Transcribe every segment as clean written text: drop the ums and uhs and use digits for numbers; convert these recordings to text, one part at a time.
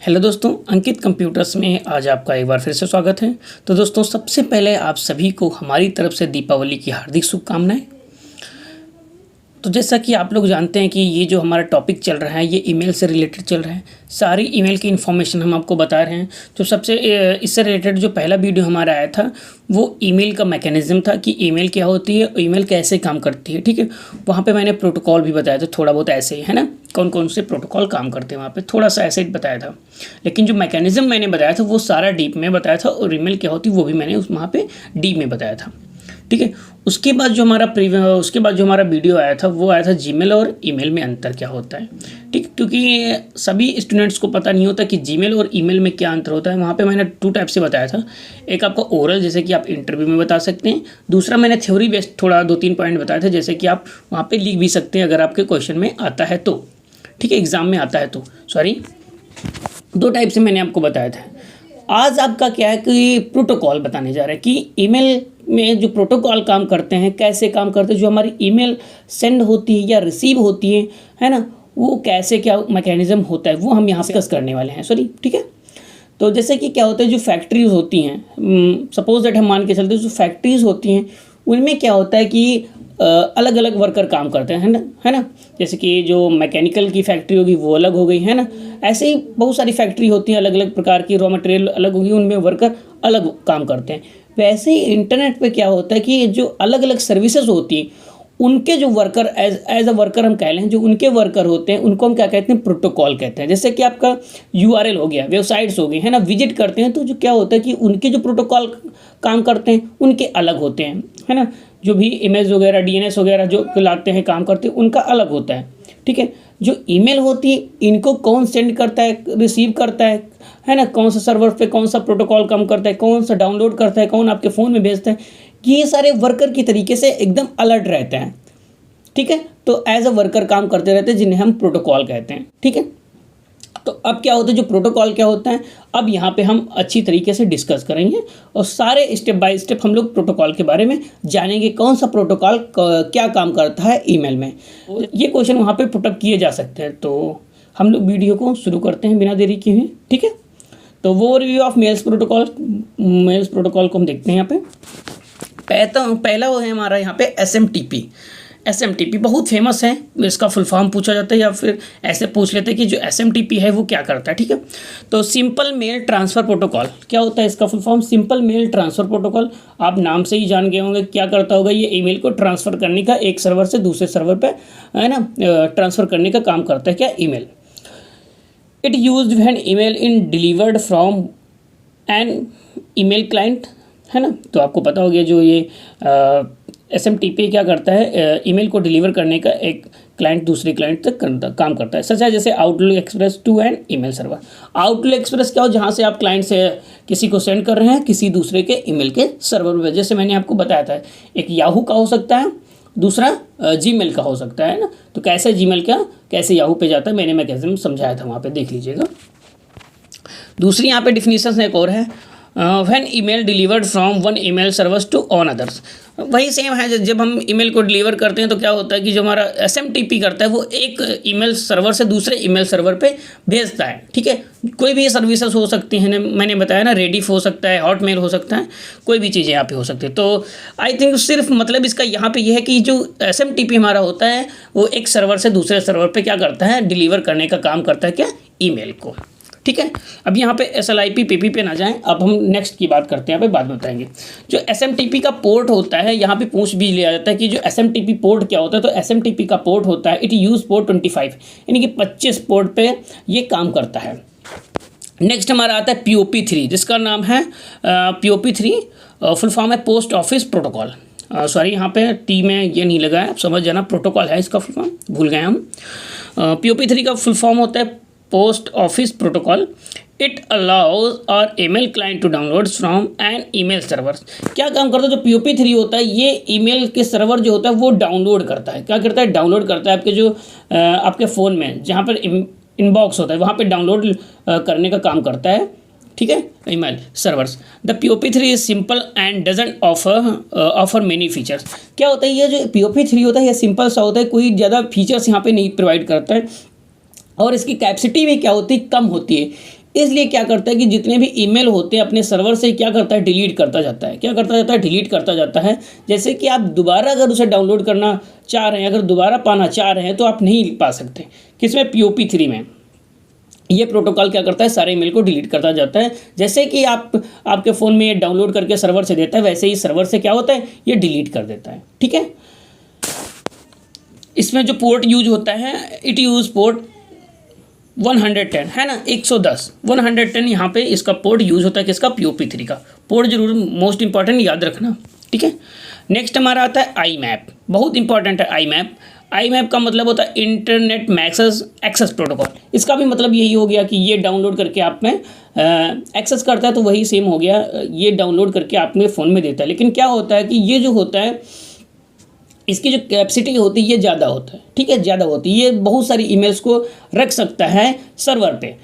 Hello दोस्तों, अंकित computers में आज आपका एक बार फिर से स्वागत है। तो दोस्तों, सबसे पहले आप सभी को हमारी तरफ से दीपावली की हार्दिक शुभकामनाएं। तो जैसा कि आप लोग जानते हैं कि ये जो हमारा टॉपिक चल रहा है ये ईमेल से रिलेटेड चल रहा है। सारी ईमेल की इन्फॉर्मेशन हम आपको बता रहे हैं। तो सबसे इससे रिलेटेड जो पहला वीडियो हमारा आया था वो ईमेल का मैकेनिज़्म था कि ईमेल क्या होती है, ईमेल कैसे काम करती है। ठीक है, वहाँ पे मैंने प्रोटोकॉल भी बताया था, थोड़ा बहुत ऐसे ही है ना, कौन कौन से प्रोटोकॉल काम करते हैं वहाँ पे थोड़ा सा ऐसे ही बताया था। लेकिन जो मैकेनिज़्म मैंने बताया था वो सारा डीप में बताया था और ईमेल क्या होती है वो भी मैंने वहाँ पे डीप में बताया था। ठीक है, उसके बाद जो हमारा वीडियो आया था वो आया था जीमेल और ईमेल में अंतर क्या होता है। ठीक, क्योंकि सभी स्टूडेंट्स को पता नहीं होता कि जीमेल और ईमेल में क्या अंतर होता है। वहाँ पे मैंने 2 टाइप से बताया था। एक आपका ओरल, जैसे कि आप इंटरव्यू में बता सकते हैं। दूसरा मैंने थ्योरी बेस्ड थोड़ा 2-3 पॉइंट बताया था, जैसे कि आप वहाँ पर लिख भी सकते हैं अगर आपके क्वेश्चन में आता है तो। ठीक है, एग्ज़ाम में आता है तो। 2 टाइप से मैंने आपको बताया था। आज आपका क्या है कि प्रोटोकॉल बताने जा रहे हैं कि ईमेल में जो प्रोटोकॉल काम करते हैं, कैसे काम करते हैं, जो हमारी ईमेल सेंड होती है या रिसीव होती है ना, वो कैसे क्या मैकेनिज़्म होता है वो हम यहाँ पे डिस्कस करने वाले हैं। ठीक है। तो जैसे कि क्या होता है, जो फैक्ट्रीज होती हैं, सपोज दैट हम मान के चलते हैं जो फैक्ट्रीज होती हैं उनमें क्या होता है कि अलग अलग वर्कर काम करते हैं, है ना। जैसे कि जो मैकेनिकल की फैक्ट्री होगी वो अलग हो गई, है ना। ऐसे ही बहुत सारी फैक्ट्री होती हैं, अलग अलग प्रकार की रॉ मटेरियल अलग होगी, उनमें वर्कर अलग काम करते हैं। वैसे ही इंटरनेट पे क्या होता है कि जो अलग अलग सर्विसेज होती हैं उनके जो वर्कर एज अ वर्कर हम कह लें, जो उनके वर्कर होते हैं उनको हम क्या कहते हैं, प्रोटोकॉल कहते हैं। जैसे कि आपका URL हो गया, वेबसाइट्स हो गई, है ना, विजिट करते हैं तो जो क्या होता है कि उनके जो प्रोटोकॉल काम करते हैं उनके अलग होते हैं, है ना। जो भी इमेज वगैरह DNS वगैरह जो लाते हैं काम करते हैं उनका अलग होता है। ठीक है, जो ईमेल होती है इनको कौन सेंड करता है, रिसीव करता है ना, कौन सा सर्वर पे कौन सा प्रोटोकॉल काम करता है, कौन सा डाउनलोड करता है, कौन आपके फ़ोन में भेजता है, ये सारे वर्कर की तरीके से एकदम अलर्ट रहते हैं। ठीक है, तो एज अ वर्कर काम करते रहते हैं जिन्हें हम प्रोटोकॉल कहते हैं। ठीक है, तो अब क्या होता है, जो प्रोटोकॉल क्या होता है अब यहाँ पे हम अच्छी तरीके से डिस्कस करेंगे और सारे स्टेप बाय स्टेप हम लोग प्रोटोकॉल के बारे में जानेंगे, कौन सा प्रोटोकॉल क्या काम करता है ईमेल में। ये क्वेश्चन वहाँ पे पुटअप किए जा सकते हैं। तो हम लोग वीडियो को शुरू करते हैं बिना देरी किए हुए। ठीक है, तो वो रिव्यू ऑफ मेल्स प्रोटोकॉल को हम देखते हैं। यहाँ पे पहला वो है हमारा यहाँ पे SMTP बहुत फेमस है। इसका फुल फॉर्म पूछा जाता है या फिर ऐसे पूछ लेते हैं कि जो SMTP है वो क्या करता है। ठीक है, तो सिंपल मेल ट्रांसफ़र प्रोटोकॉल क्या होता है, इसका full form simple mail transfer protocol. आप नाम से ही जान गए होंगे क्या करता होगा, ये ईमेल को ट्रांसफ़र करने का एक सर्वर से दूसरे सर्वर पे, है ना, ट्रांसफ़र करने का काम करता है क्या email. It used when email in delivered from an email client, है ना। तो आपको पता हो गया जो ये SMTP क्या करता है, ईमेल को डिलीवर करने का एक क्लाइंट दूसरे क्लाइंट तक काम करता है। सच है जैसे Outlook Express to an email server. Outlook Express क्या हो, जहाँ से आप क्लाइंट से किसी को सेंड कर रहे हैं किसी दूसरे के ईमेल के सर्वर पर। जैसे मैंने आपको बताया था, एक याहू का हो सकता है, दूसरा जीमेल का हो सकता है ना। तो कैसे जीमेल का कैसे याहू पे जाता है मैंने मैकेनिज्म समझाया था, वहाँ पे देख लीजिएगा। दूसरी यहाँ पे डिफिनीशन एक और है, when email delivered from one email servers to on others. वही सेम है, जब हम ईमेल को डिलीवर करते हैं तो क्या होता है कि जो हमारा SMTP करता है वो एक ईमेल सर्वर से दूसरे ईमेल सर्वर पे भेजता है। ठीक है, कोई भी सर्विसेज हो सकती हैं, मैंने बताया ना, रेडिफ हो सकता है, हॉटमेल हो सकता है, कोई भी चीज़ें यहाँ पे हो सकती है। तो आई थिंक सिर्फ मतलब इसका यहाँ पे ये है कि जो SMTP हमारा होता है वो एक सर्वर से दूसरे सर्वर पर क्या करता है, डिलीवर करने का काम करता है क्या, ईमेल को। ठीक है, अब यहाँ पे SLIP PP पे ना जाएं, अब हम नेक्स्ट की बात करते हैं, यहाँ पे बाद में बताएंगे। जो SMTP का पोर्ट होता है, यहाँ पे पूछ भी लिया जाता है कि जो SMTP पोर्ट क्या होता है। तो SMTP का पोर्ट होता है, इट यूज पोर्ट 25, यानी कि 25 पोर्ट पे ये काम करता है। नेक्स्ट हमारा आता है POP3, जिसका नाम है POP3 फुल फॉर्म है पोस्ट ऑफिस प्रोटोकॉल। सॉरी, यहाँ पे T में ये नहीं लगा है, आप समझ जाना, प्रोटोकॉल है इसका फुल फॉर्म, भूल गए हम। POP3 का फुल फॉर्म होता है post office protocol. It allows और email client to download from an email server. क्या काम करता है, जो POP3 होता है ये ईमेल के सर्वर जो होता है वो डाउनलोड करता है। क्या करता है, डाउनलोड करता है आपके जो आपके फ़ोन में जहाँ पर इनबॉक्स होता है वहाँ पे डाउनलोड करने का काम करता है। ठीक है, email servers. The POP3 is simple and doesn't offer many features. क्या होता है, ये जो POP3 होता है ये सिंपल सा होता है, कोई ज़्यादा फीचर्स यहाँ पे नहीं प्रोवाइड करता है और इसकी कैपेसिटी भी क्या होती है, कम होती है। इसलिए क्या करता है कि जितने भी ईमेल होते हैं अपने सर्वर से क्या करता है, डिलीट करता जाता है। क्या करता जाता है, डिलीट करता जाता है। जैसे कि आप दोबारा अगर उसे डाउनलोड करना चाह रहे हैं, अगर दोबारा पाना चाह रहे हैं तो आप नहीं पा सकते। किसमें, POP3 में। ये प्रोटोकॉल क्या करता है, सारे ईमेल को डिलीट करता जाता है। जैसे कि आपके फ़ोन में ये डाउनलोड करके सर्वर से देता है, वैसे ही सर्वर से क्या होता है, ये डिलीट कर देता है। ठीक है। इसमें जो पोर्ट यूज होता है, इट यूज़ पोर्ट 110 है ना, 110 110 यहाँ पे इसका पोर्ट यूज़ होता है। किसका, POP3 का पोर्ट जरूर मोस्ट इंपॉर्टेंट याद रखना। ठीक है। नेक्स्ट हमारा आता है IMAP। बहुत इंपॉर्टेंट है IMAP का मतलब होता है इंटरनेट मैसेज एक्सेस प्रोटोकॉल। इसका भी मतलब यही हो गया कि ये डाउनलोड करके आप में एक्सेस करता है, तो वही सेम हो गया, ये डाउनलोड करके आप में फ़ोन में देता है। लेकिन क्या होता है कि ये जो होता है, इसकी जो कैपेसिटी होती है ये ज़्यादा होता है। ठीक है, ज़्यादा होती है। ये बहुत सारी ईमेल्स को रख सकता है सर्वर पे।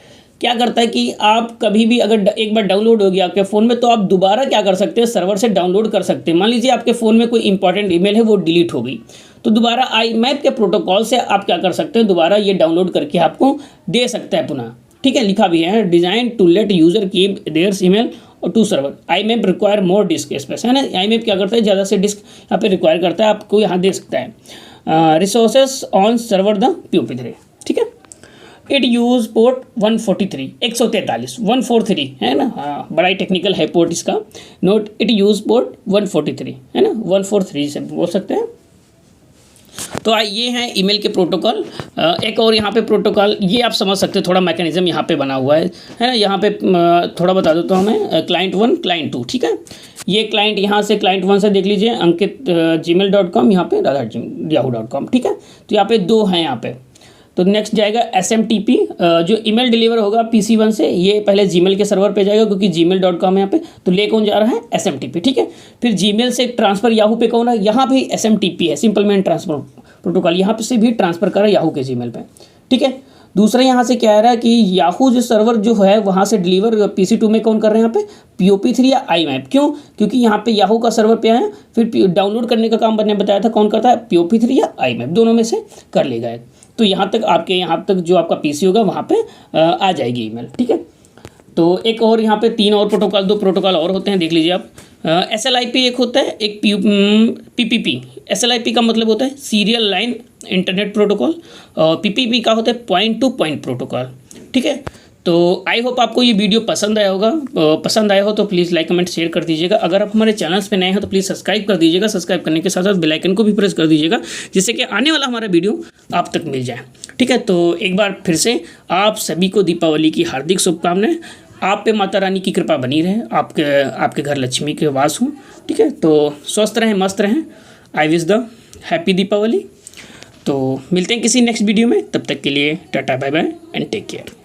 क्या करता है कि आप कभी भी अगर एक बार डाउनलोड हो गया आपके फ़ोन में, तो आप दोबारा क्या कर सकते हैं, सर्वर से डाउनलोड कर सकते हैं। मान लीजिए आपके फ़ोन में कोई इंपॉर्टेंट ईमेल है, वो डिलीट हो गई, तो दोबारा IMAP के प्रोटोकॉल से आप क्या कर सकते हैं, दोबारा ये डाउनलोड करके आपको दे सकता है पुनः। ठीक है, लिखा भी है, design to let user keep theirs email और to server. IMAP require more disk space, है ना। IMAP क्या करता है, ज़्यादा से डिस्क यहाँ पे रिक्वायर करता है, आपको यहाँ दे सकता है। Resources on server the POP3। ठीक है। इट यूज़ पोर्ट 143 143 143 है ना। हाँ, बड़ा ही टेक्निकल है पोर्ट इसका। नोट, इट यूज़ पोर्ट 143 है ना, 143 से बोल सकते हैं। तो ये हैं ईमेल के प्रोटोकॉल। एक और यहाँ पे प्रोटोकॉल ये आप समझ सकते हैं, थोड़ा मैकेनिज्म यहाँ पे बना हुआ है ना। यहाँ पे थोड़ा बता देता हूँ मैं, क्लाइंट 1 क्लाइंट 2। ठीक है। ये क्लाइंट यहाँ से क्लाइंट 1 से देख लीजिए, अंकित gmail.com, यहाँ पे radha@yahoo.com। ठीक है। तो यहाँ पे 2 हैं यहाँ पे। तो नेक्स्ट जाएगा SMTP, जो ईमेल डिलीवर होगा PC1 से, ये पहले Gmail के सर्वर पे जाएगा, क्योंकि gmail.com है यहाँ पे। तो ले कौन जा रहा है, SMTP। ठीक है। फिर Gmail से ट्रांसफ़र याहू पे कौन है, यहाँ भी SMTP है, सिंपल मैन ट्रांसफर प्रोटोकॉल। यहाँ पे से भी ट्रांसफ़र कर रहा है याहू के Gmail पे। ठीक है। दूसरा यहाँ से क्या आ रहा है कि याहू जो सर्वर जो है वहाँ से डिलीवर PC2 में कौन कर रहे हैं, यहाँ पे POP3 या IMAP। क्यों, क्योंकि यहाँ पे याहू का सर्वर पे है, फिर डाउनलोड करने का काम मैंने बताया था कौन करता है, POP3 या IMAP, दोनों में से कर लेगा। तो यहाँ तक आपके यहाँ तक जो आपका PC होगा वहाँ पे आ जाएगी ईमेल। ठीक है। तो एक और यहाँ पे 3 और प्रोटोकॉल, 2 प्रोटोकॉल और होते हैं, देख लीजिए आप। SLIP एक होता है, एक PPP। SLIP का मतलब होता है सीरियल लाइन इंटरनेट प्रोटोकॉल, और PPP का होता है पॉइंट टू पॉइंट प्रोटोकॉल। ठीक है। तो आई होप आपको ये वीडियो पसंद आया होगा। पसंद आया हो तो प्लीज़ लाइक कमेंट शेयर कर दीजिएगा। अगर आप हमारे चैनल्स पे नए हैं तो प्लीज़ सब्सक्राइब कर दीजिएगा। सब्सक्राइब करने के साथ साथ बेल आइकन को भी प्रेस कर दीजिएगा, जिससे कि आने वाला हमारा वीडियो आप तक मिल जाए। ठीक है। तो एक बार फिर से आप सभी को दीपावली की हार्दिक शुभकामनाएं। आप पे माता रानी की कृपा बनी रहे, आपके घर लक्ष्मी के वास हों। ठीक है। तो स्वस्थ रहें, मस्त रहें। I wish the happy Deepawali. तो मिलते हैं किसी नेक्स्ट वीडियो में, तब तक के लिए tata bye bye and take care.